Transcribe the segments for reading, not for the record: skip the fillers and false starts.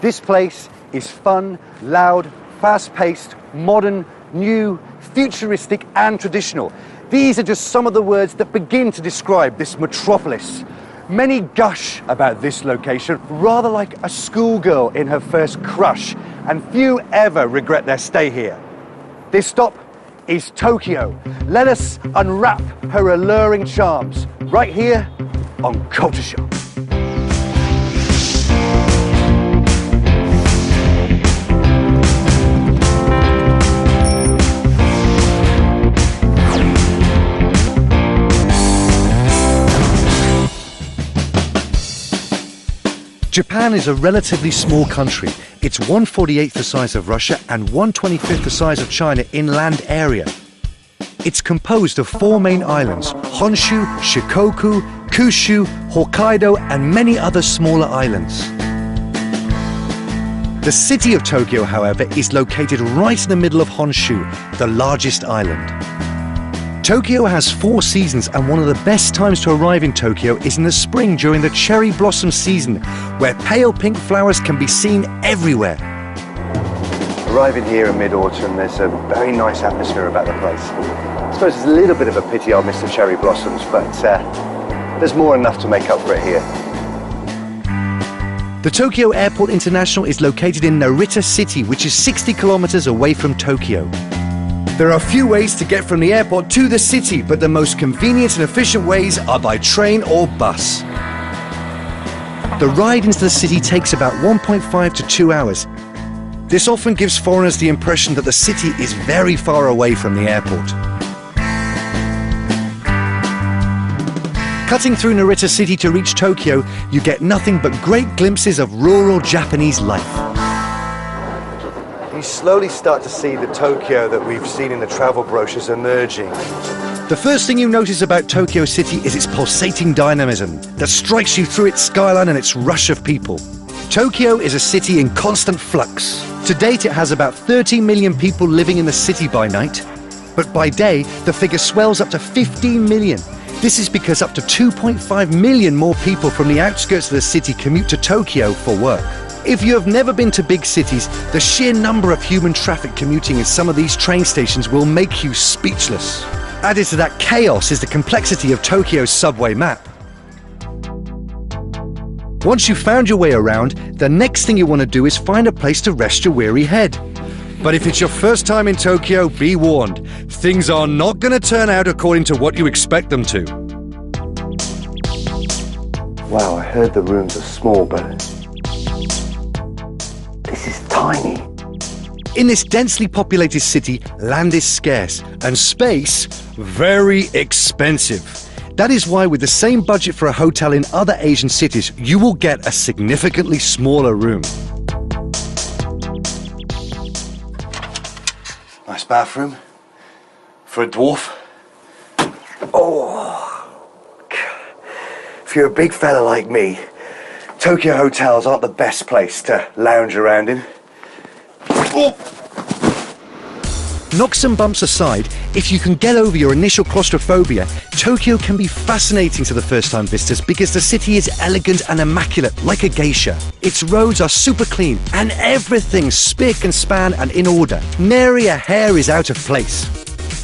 This place is fun, loud, fast-paced, modern, new, futuristic and traditional. These are just some of the words that begin to describe this metropolis. Many gush about this location, rather like a schoolgirl in her first crush, and few ever regret their stay here. This stop is Tokyo. Let us unwrap her alluring charms right here on Culture Shock. Japan is a relatively small country. It's 1/48th the size of Russia and 1/25th the size of China in land area. It's composed of 4 main islands: Honshu, Shikoku, Kyushu, Hokkaido, and many other smaller islands. The city of Tokyo, however, is located right in the middle of Honshu, the largest island. Tokyo has 4 seasons, and one of the best times to arrive in Tokyo is in the spring during the cherry blossom season, where pale pink flowers can be seen everywhere. Arriving here in mid-autumn, there's a very nice atmosphere about the place. I suppose it's a little bit of a pity I'll miss the cherry blossoms, but there's more than enough to make up for it here. The Tokyo Airport International is located in Narita City, which is 60 kilometers away from Tokyo. There are a few ways to get from the airport to the city, but the most convenient and efficient ways are by train or bus. The ride into the city takes about 1.5 to 2 hours. This often gives foreigners the impression that the city is very far away from the airport. Cutting through Narita City to reach Tokyo, you get nothing but great glimpses of rural Japanese life. You slowly start to see the Tokyo that we've seen in the travel brochures emerging. The first thing you notice about Tokyo City is its pulsating dynamism that strikes you through its skyline and its rush of people. Tokyo is a city in constant flux. To date, it has about 30 million people living in the city by night, but by day, the figure swells up to 15 million. This is because up to 2.5 million more people from the outskirts of the city commute to Tokyo for work. If you have never been to big cities, the sheer number of human traffic commuting in some of these train stations will make you speechless. Added to that chaos is the complexity of Tokyo's subway map. Once you've found your way around, the next thing you want to do is find a place to rest your weary head. But if it's your first time in Tokyo, be warned, things are not going to turn out according to what you expect them to. Wow, I heard the rooms are small, but this is tiny. In this densely populated city, land is scarce and space very expensive. That is why with the same budget for a hotel in other Asian cities, you will get a significantly smaller room. Nice bathroom for a dwarf. Oh, if you're a big fella like me, Tokyo hotels aren't the best place to lounge around in. Oh. Knocks and bumps aside, if you can get over your initial claustrophobia, Tokyo can be fascinating to the first-time visitors because the city is elegant and immaculate, like a geisha. Its roads are super clean, and everything's spick and span and in order. Nary a hair is out of place.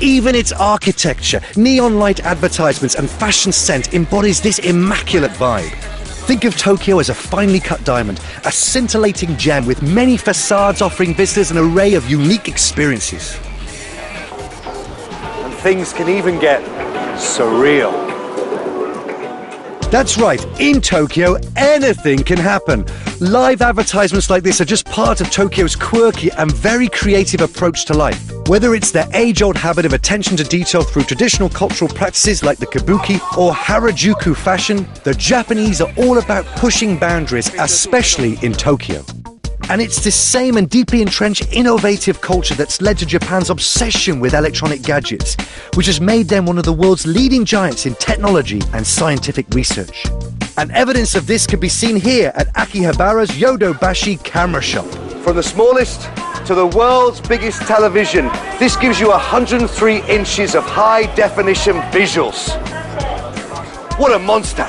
Even its architecture, neon light advertisements and fashion scent embodies this immaculate vibe. Think of Tokyo as a finely cut diamond, a scintillating gem with many facades offering visitors an array of unique experiences. And things can even get surreal. That's right, in Tokyo, anything can happen. Live advertisements like this are just part of Tokyo's quirky and very creative approach to life. Whether it's their age-old habit of attention to detail through traditional cultural practices like the kabuki or Harajuku fashion, the Japanese are all about pushing boundaries, especially in Tokyo. And it's this same and deeply entrenched innovative culture that's led to Japan's obsession with electronic gadgets, which has made them one of the world's leading giants in technology and scientific research. And evidence of this can be seen here at Akihabara's Yodobashi camera shop. From the smallest to the world's biggest television, this gives you 103 inches of high-definition visuals. What a monster!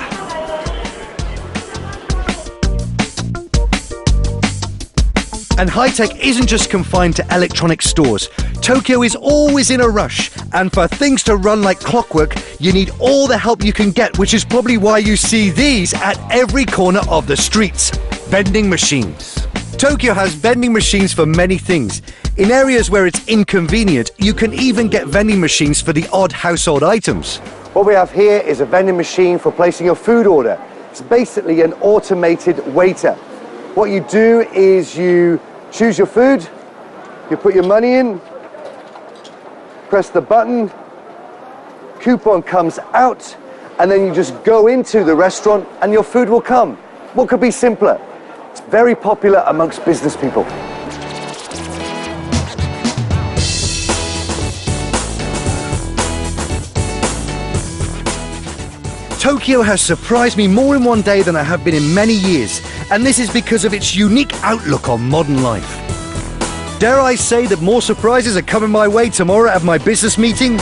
And high-tech isn't just confined to electronic stores. Tokyo is always in a rush, and for things to run like clockwork, you need all the help you can get, which is probably why you see these at every corner of the streets. Vending machines. Tokyo has vending machines for many things. In areas where it's inconvenient, you can even get vending machines for the odd household items. What we have here is a vending machine for placing your food order. It's basically an automated waiter. What you do is you choose your food, you put your money in, press the button, coupon comes out, and then you just go into the restaurant and your food will come. What could be simpler? It's very popular amongst business people. Tokyo has surprised me more in one day than I have been in many years, and this is because of its unique outlook on modern life. Dare I say that more surprises are coming my way tomorrow at my business meeting?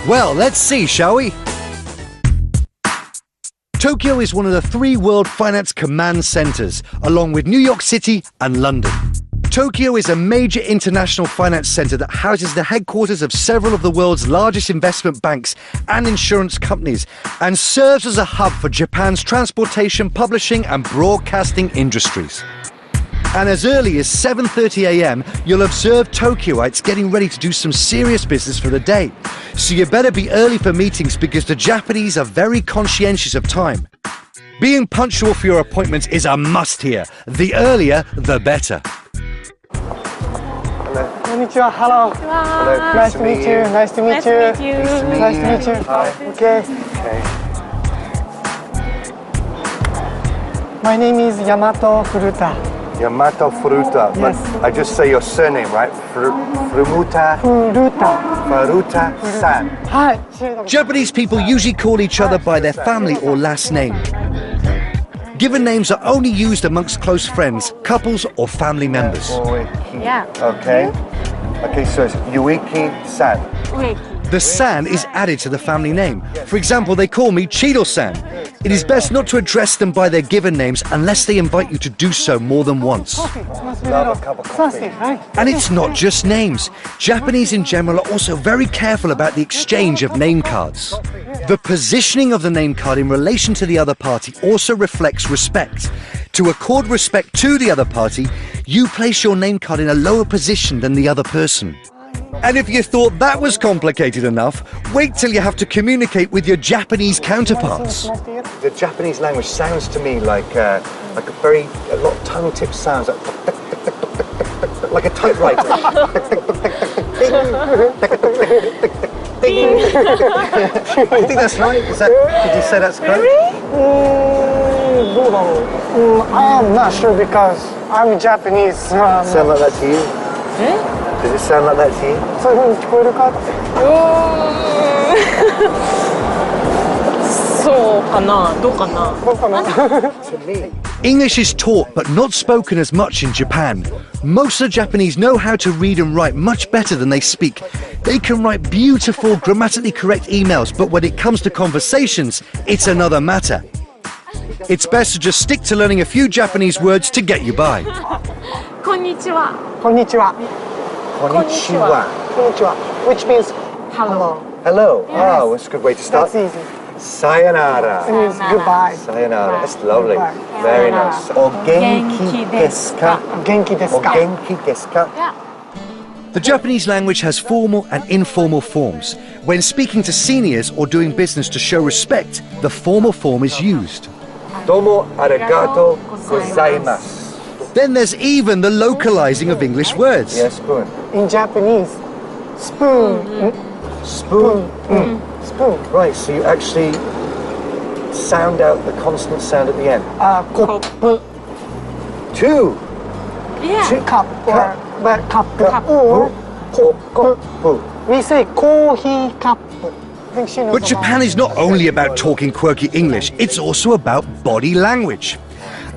Well, let's see, shall we? Tokyo is one of the 3 world finance command centers, along with New York City and London. Tokyo is a major international finance center that houses the headquarters of several of the world's largest investment banks and insurance companies, and serves as a hub for Japan's transportation, publishing and broadcasting industries. And as early as 7:30 a.m, you'll observe Tokyoites getting ready to do some serious business for the day. So you better be early for meetings because the Japanese are very conscientious of time. Being punctual for your appointments is a must here. The earlier, the better. Konnichiwa, hello. Hello. Nice to meet you. Nice to meet you. Nice to meet you. Nice to meet you. Hi. Okay. My name is Yamato Furuta. Yamato Furuta. Yes. But I just say your surname, right? Furuta. Furuta-san. Hi. Japanese people usually call each other by their family or last name. Given names are only used amongst close friends, couples or family members. Yeah. Okay. Okay, so it's Yuiki-san. Ueki. The san is added to the family name. For example, they call me Chido-san. It is best not to address them by their given names unless they invite you to do so more than once. Love a cup of coffee. And it's not just names. Japanese in general are also very careful about the exchange of name cards. The positioning of the name card in relation to the other party also reflects respect. To accord respect to the other party, you place your name card in a lower position than the other person. And if you thought that was complicated enough, wait till you have to communicate with your Japanese counterparts. The Japanese language sounds to me like a lot of tongue-tip sounds, like a typewriter. I think that's right. Did you say that's correct? I am not sure because I'm Japanese. Sound like that to you? Does it sound like that to you? そういう風に聞こえるか? そうかな、どうかな。どうかな? English is taught but not spoken as much in Japan. Most of the Japanese know how to read and write much better than they speak. They can write beautiful, grammatically correct emails, but when it comes to conversations, it's another matter. It's best to just stick to learning a few Japanese words to get you by. こんにちは。こんにちは. Konnichiwa. Konnichiwa. Which means hello. Hello. Oh, that's a good way to start. That's easy. Sayonara. It means goodbye. Sayonara. That's lovely. Goodbye. Very nice. O genki desu ka? Genki desu O ka? genki desu ka? Yeah. The Japanese language has formal and informal forms. When speaking to seniors or doing business to show respect, the formal form is used. Domo arigato gozaimasu. Then there's even the localizing of English words. Yeah, spoon. In Japanese, spoon. Spoon. Spoon. Right, so you actually sound out the consonant sound at the end. Kopu. Two. Yeah. Cup. But cup. Or Kopu. we say coffee cup. I think she knows But Japan is not only about talking quirky English, it's also about body language.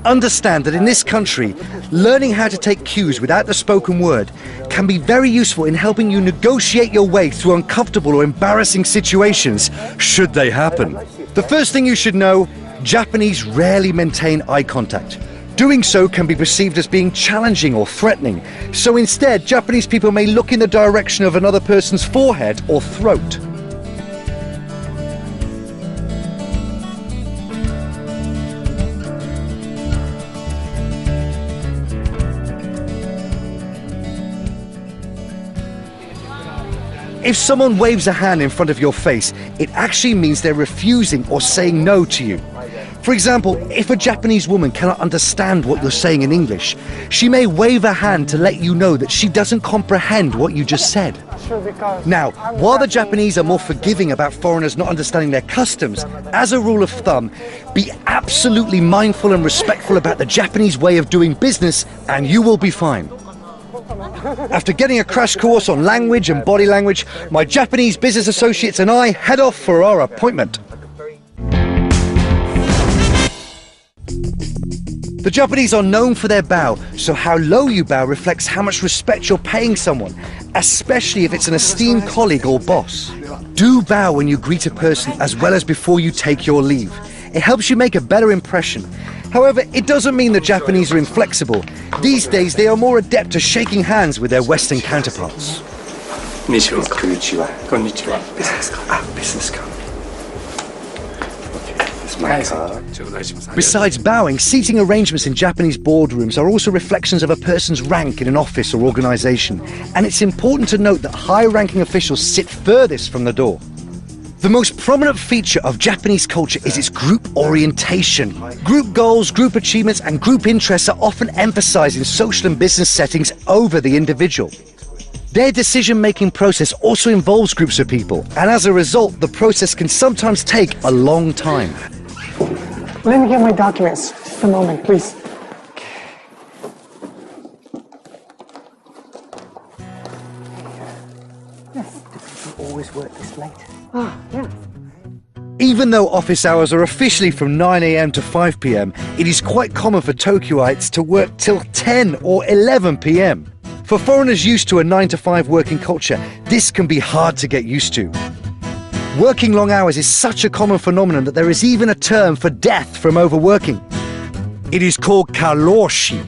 Understand that in this country, learning how to take cues without the spoken word can be very useful in helping you negotiate your way through uncomfortable or embarrassing situations, should they happen. The first thing you should know, Japanese rarely maintain eye contact. Doing so can be perceived as being challenging or threatening. So instead, Japanese people may look in the direction of another person's forehead or throat. If someone waves a hand in front of your face, it actually means they're refusing or saying no to you. For example, if a Japanese woman cannot understand what you're saying in English, she may wave a hand to let you know that she doesn't comprehend what you just said. Now, while the Japanese are more forgiving about foreigners not understanding their customs, as a rule of thumb, be absolutely mindful and respectful about the Japanese way of doing business and you will be fine. After getting a crash course on language and body language, my Japanese business associates and I head off for our appointment. The Japanese are known for their bow, so how low you bow reflects how much respect you're paying someone, especially if it's an esteemed colleague or boss. Do bow when you greet a person as well as before you take your leave. It helps you make a better impression. However, it doesn't mean the Japanese are inflexible. These days, they are more adept at shaking hands with their Western counterparts. Konnichiwa. Konnichiwa. Business card. Business card. Okay, this is my card. Besides bowing, seating arrangements in Japanese boardrooms are also reflections of a person's rank in an office or organization. And it's important to note that high-ranking officials sit furthest from the door. The most prominent feature of Japanese culture is its group orientation. Group goals, group achievements, and group interests are often emphasized in social and business settings over the individual. Their decision-making process also involves groups of people, and as a result, the process can sometimes take a long time. Let me get my documents. Just a moment, please. Yes. Do you always work this late? Yeah. Even though office hours are officially from 9 AM to 5 PM, it is quite common for Tokyoites to work till 10 or 11 PM. For foreigners used to a 9 to 5 working culture, this can be hard to get used to. Working long hours is such a common phenomenon that there is even a term for death from overworking. It is called karoshi.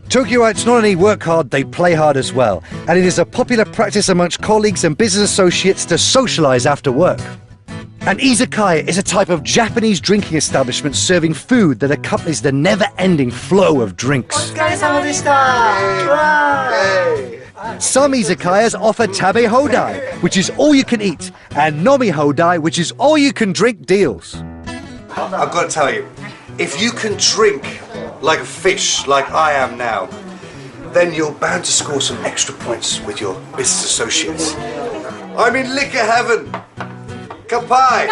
Tokyoites not only work hard, they play hard as well, and it is a popular practice amongst colleagues and business associates to socialize after work. An izakaya is a type of Japanese drinking establishment serving food that accompanies the never-ending flow of drinks. Some izakayas offer tabe hodai, which is all you can eat, and nomi hodai, which is all you can drink deals. I've got to tell you, if you can drink like a fish, like I am now, then you're bound to score some extra points with your business associates. I'm in liquor heaven! Kanpai!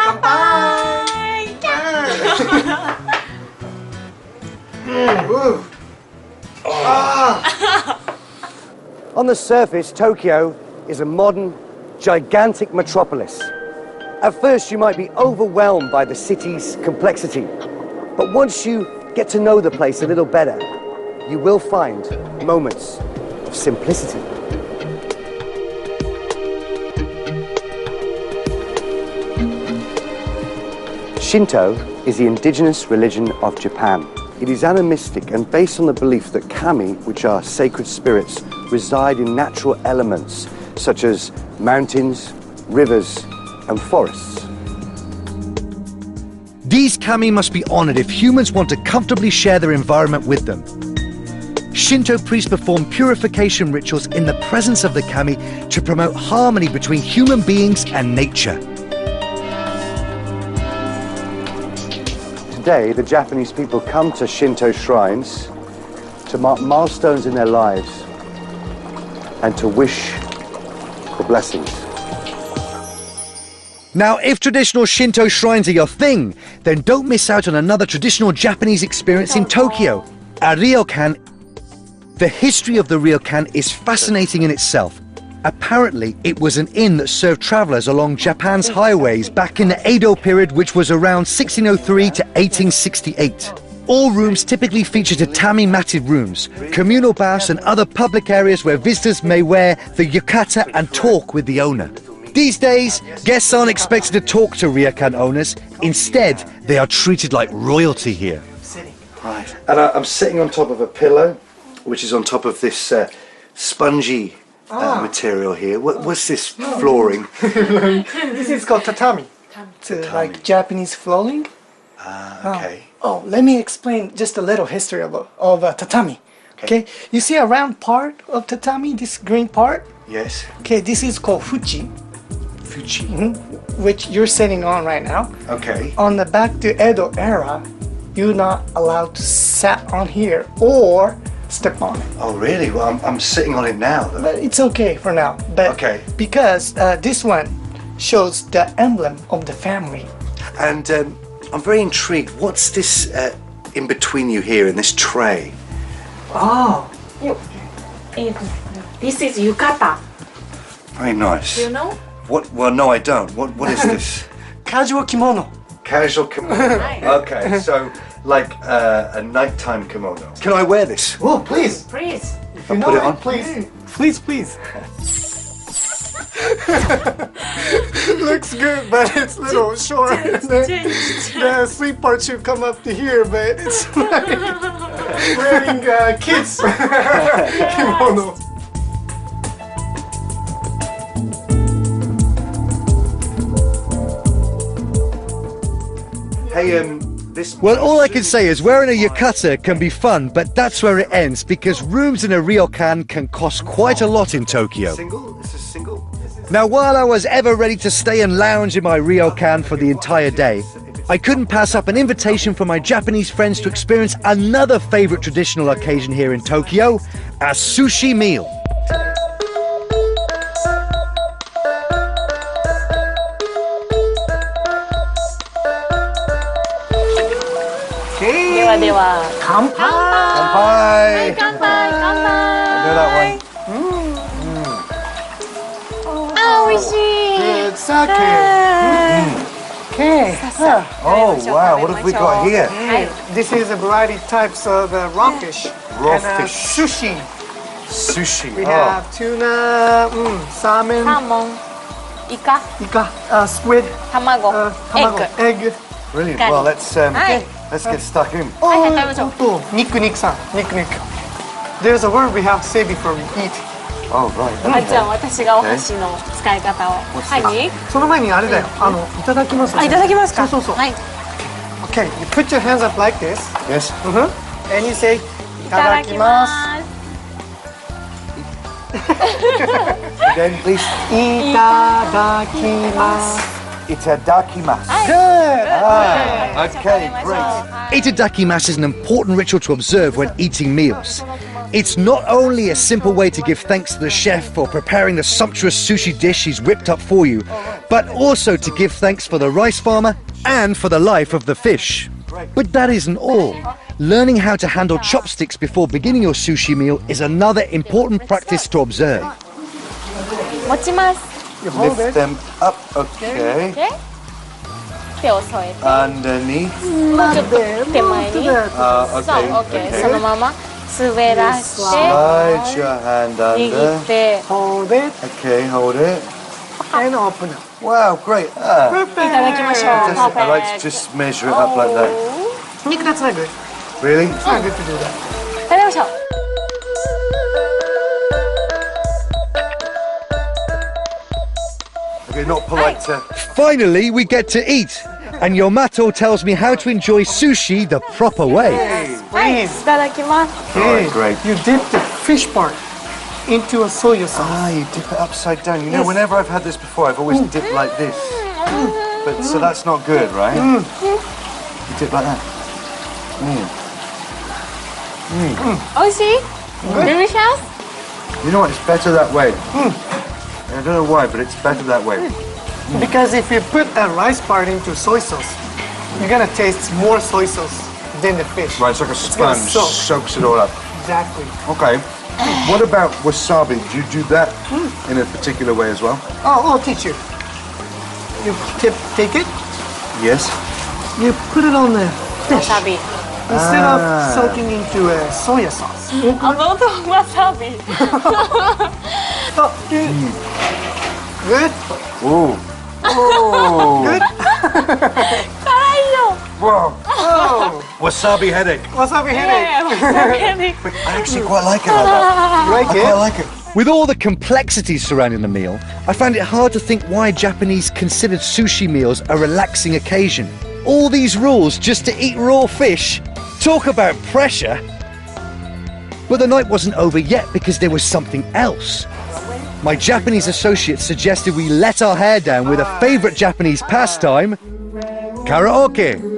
On the surface, Tokyo is a modern, gigantic metropolis. At first, you might be overwhelmed by the city's complexity, but once you get to know the place a little better, you will find moments of simplicity. Shinto is the indigenous religion of Japan. It is animistic and based on the belief that kami, which are sacred spirits, reside in natural elements such as mountains, rivers, and forests. These kami must be honored if humans want to comfortably share their environment with them. Shinto priests perform purification rituals in the presence of the kami to promote harmony between human beings and nature. Today, the Japanese people come to Shinto shrines to mark milestones in their lives and to wish for blessings. Now, if traditional Shinto shrines are your thing, then don't miss out on another traditional Japanese experience in Tokyo, a ryokan. The history of the ryokan is fascinating in itself. Apparently, it was an inn that served travelers along Japan's highways back in the Edo period, which was around 1603 to 1868. All rooms typically feature tatami-matted rooms, communal baths and other public areas where visitors may wear the yukata and talk with the owner. These days, guests aren't expected to talk to ryokan owners. Instead, they are treated like royalty here. Right. And I'm sitting on top of a pillow, which is on top of this spongy material here. What's this flooring? This is called tatami. It's like Japanese flooring. Okay. Oh, let me explain just a little history of tatami. Okay. You see a round part of tatami, this green part? Yes. Okay, this is called fuchi, Fuji. which you're sitting on right now. Okay. On the back to Edo era, you're not allowed to sit on here or step on it. Oh, really? Well, I'm sitting on it now, though. But it's okay for now. But Okay. because this one shows the emblem of the family. And I'm very intrigued. What's this in between you here in this tray? Oh, This is yukata. Very nice. Do you know? What? Well, no, I don't. What is this? casual kimono. Casual kimono. Okay, so like a nighttime kimono. Can I wear this? Oh, please. Please. You Put it on. Please. Please, please. Looks good, but it's a little short. The sleep part should come up to here, but it's like wearing kids kimono. Hey, this. Well, all I can say is wearing a yukata can be fun, but that's where it ends because rooms in a ryokan can cost quite a lot in Tokyo. Single? This is single? Now, while I was ever ready to stay and lounge in my ryokan for the entire day, I couldn't pass up an invitation from my Japanese friends to experience another favorite traditional occasion here in Tokyo, a sushi meal. Kanpai. Kanpai! Kanpai, kanpai. I know that one. Good sake. Okay. Oh, wow, what have we got here? This is a variety types of raw fish. Raw and, fish. Sushi. Sushi. We have tuna, salmon, サーモン、イカ、 ika, squid, 卵、エッグ。 egg. Brilliant. Got Well, it. let's get stuck in. はいはい、食べましょう。 Oh, nickさん. Nick. There's a word we have to say before we eat. Oh, right. あ、じゃあ私がお箸の使い方を。はい。その前にあれだよ。いただきます。あ、いただきますか。そうそうそう。はい。 Okay, you put your hands up like this. Yes. And you say, いいただきます。 Again, please. いただきます。 Itadakimasu. Good. Okay, great. Itadakimasu is an important ritual to observe when eating meals. It's not only a simple way to give thanks to the chef for preparing the sumptuous sushi dish he's whipped up for you, but also to give thanks for the rice farmer and for the life of the fish. But that isn't all. Learning how to handle chopsticks before beginning your sushi meal is another important practice to observe. 持ちます。 You hold Lift it. them up. Okay. で、手を添えて、 Underneath. もうちょっと手前に。 To the- そう、 Okay. OK。そのまま滑らして、 Slide your hand 握 under. って、 Hold it Okay, hold it. and open it. Wow, great. いただきましょう。 I like to just measure it up like that. Nick, that's not good. Really? It's not good to do that. 食べましょう。 Okay, not polite to. Finally, we get to eat, and Yomato tells me how to enjoy sushi the proper way. はい、い Please. ただきます。 Alright, great. You dip the fish part into a soya sauce. Ah, you dip it upside down. You know, whenever I've had this before, I've always dipped like this. But so that's not good, right? You dip like that. 美味しい？Delicious？ You know what? It's better that way. I don't know why, but it's better that way. Because if you put a rice part into soy sauce, you're gonna taste more soy sauce than the fish. Right, it's like a gonna sponge, soak. soaks it all up. Exactly. Okay. What about wasabi? Do you do that in a particular way as well? Oh, I'll teach you. You take it, Yes. you put it on the わ fish さび。 instead of soaking into a soya sauce. あの音わさび。 Oh, good. Ooh. Oh. Good. 辛いよ。Whoa. Oh. Wasabi headache. Wasabi headache. But I actually quite like it like that. You like I it? quite like it. With all the complexities surrounding the meal, I found it hard to think why Japanese considered sushi meals a relaxing occasion. All these rules just to eat raw fish? Talk about pressure! But the night wasn't over yet because there was something else. My Japanese associates suggested we let our hair down with a favourite Japanese pastime, karaoke.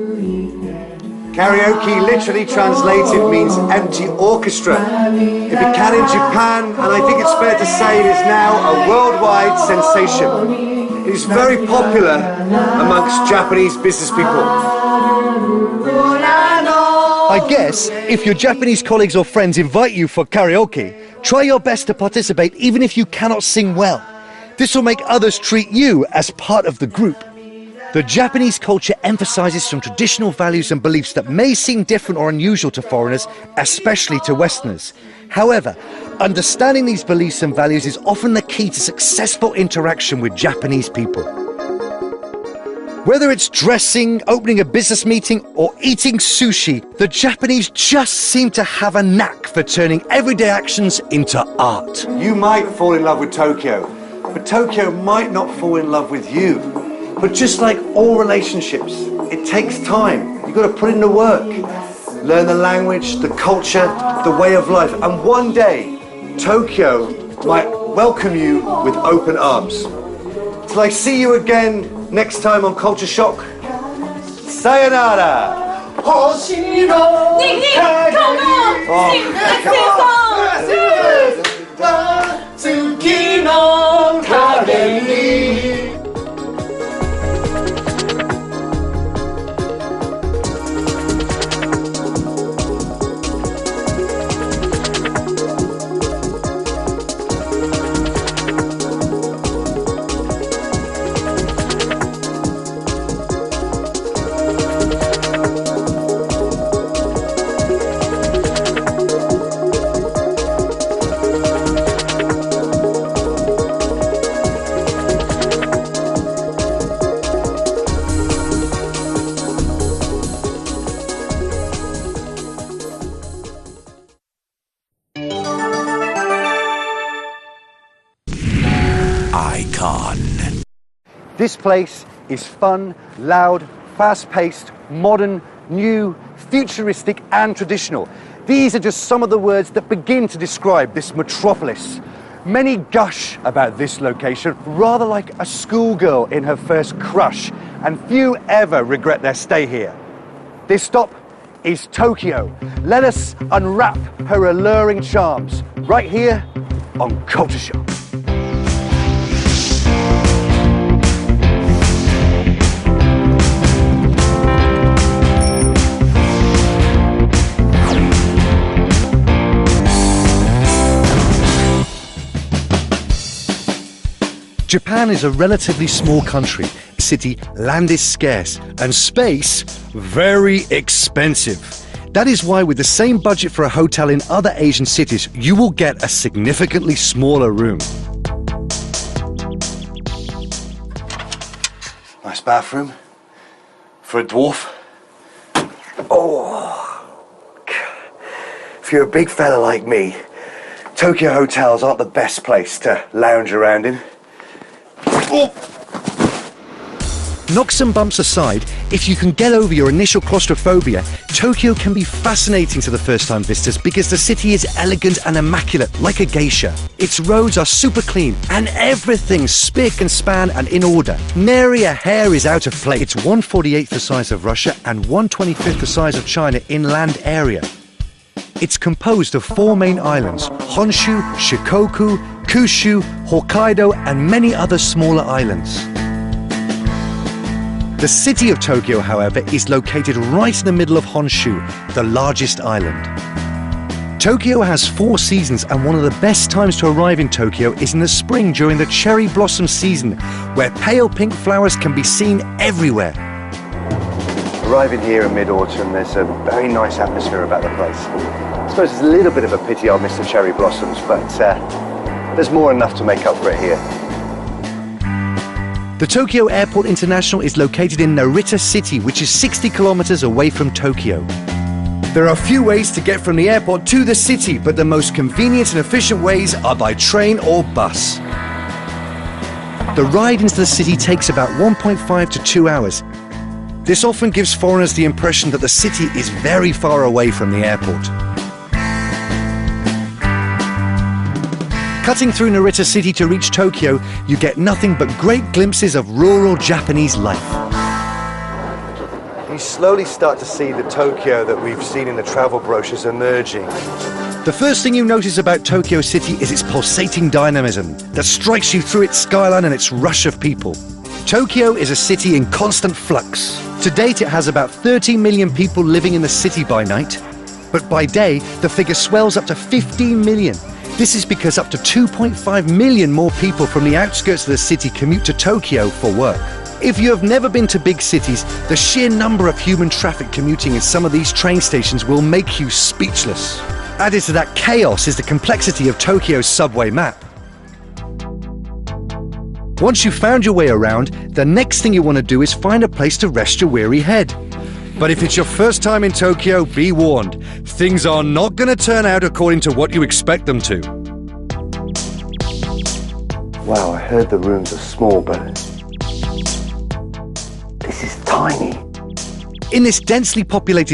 Karaoke literally translated means empty orchestra. It began in Japan, and I think it's fair to say it is now a worldwide sensation. It is very popular amongst Japanese business people. I guess if your Japanese colleagues or friends invite you for karaoke, try your best to participate even if you cannot sing well. This will make others treat you as part of the group. The Japanese culture emphasizes some traditional values and beliefs that may seem different or unusual to foreigners, especially to Westerners. However, understanding these beliefs and values is often the key to successful interaction with Japanese people. Whether it's dressing, opening a business meeting, or eating sushi, the Japanese just seem to have a knack for turning everyday actions into art. You might fall in love with Tokyo, but Tokyo might not fall in love with you. But just like all relationships, it takes time. You've got to put in the work. Learn the language, the culture, the way of life. And one day, Tokyo might welcome you with open arms. Till I see you again next time on Culture Shock. Sayonara! This place is fun, loud, fast-paced, modern, new, futuristic and traditional. These are just some of the words that begin to describe this metropolis. Many gush about this location, rather like a schoolgirl in her first crush, and few ever regret their stay here. This stop is Tokyo. Let us unwrap her alluring charms right here on Culture Shock. Japan is a relatively small country. City, land is scarce, and space, very expensive. That is why with the same budget for a hotel in other Asian cities, you will get a significantly smaller room. Nice bathroom for a dwarf. Oh, if you're a big fella like me, Tokyo hotels aren't the best place to lounge around in. Oh. Knocks and bumps aside, if you can get over your initial claustrophobia, Tokyo can be fascinating to the first-time visitors because the city is elegant and immaculate, like a geisha. Its roads are super clean, and everything's spick and span and in order. Nary a hair is out of place. It's 1/48th the size of Russia and 1/25th the size of China in land area. It's composed of 4 main islands: Honshu, Shikoku, Kyushu, Hokkaido, and many other smaller islands. The city of Tokyo, however, is located right in the middle of Honshu, the largest island. Tokyo has 4 seasons, and one of the best times to arrive in Tokyo is in the spring during the cherry blossom season, where pale pink flowers can be seen everywhere. Arriving here in mid-autumn, there's a very nice atmosphere about the place. I suppose it's a little bit of a pity I'll miss the cherry blossoms, but there's more than enough to make up for it here. The Tokyo Airport International is located in Narita City, which is 60 kilometers away from Tokyo. There are a few ways to get from the airport to the city, but the most convenient and efficient ways are by train or bus. The ride into the city takes about 1.5 to 2 hours. This often gives foreigners the impression that the city is very far away from the airport. Cutting through Narita City to reach Tokyo, you get nothing but great glimpses of rural Japanese life. You slowly start to see the Tokyo that we've seen in the travel brochures emerging. The first thing you notice about Tokyo City is its pulsating dynamism that strikes you through its skyline and its rush of people. Tokyo is a city in constant flux. To date, it has about 30 million people living in the city by night, but by day, the figure swells up to 15 million. This is because up to 2.5 million more people from the outskirts of the city commute to Tokyo for work. If you have never been to big cities, the sheer number of human traffic commuting in some of these train stations will make you speechless. Added to that chaos is the complexity of Tokyo's subway map. Once you've found your way around, the next thing you want to do is find a place to rest your weary head. But if it's your first time in Tokyo, be warned. Things are not going to turn out according to what you expect them to. Wow, I heard the rooms are small, but this is tiny. In this densely populated